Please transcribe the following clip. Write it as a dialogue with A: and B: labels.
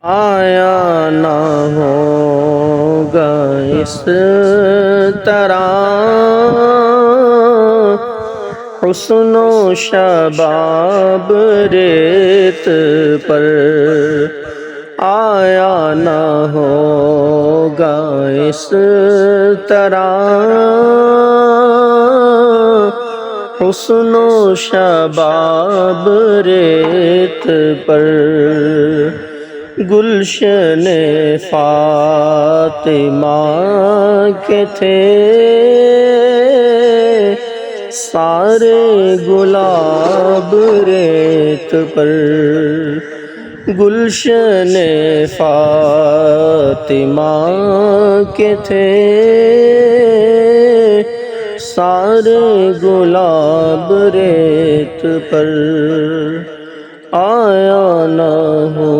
A: آیا نہ ہوگا اس طرح حسن و شباب ریت پر، آیا نہ ہوگا اس طرح حسن و شباب ریت پر۔ گلشن فاطمہ کے تھے سارے گلاب ریت پر، گلشن فاطمہ کے تھے سارے گلاب ریت پر، آیا نہ ہو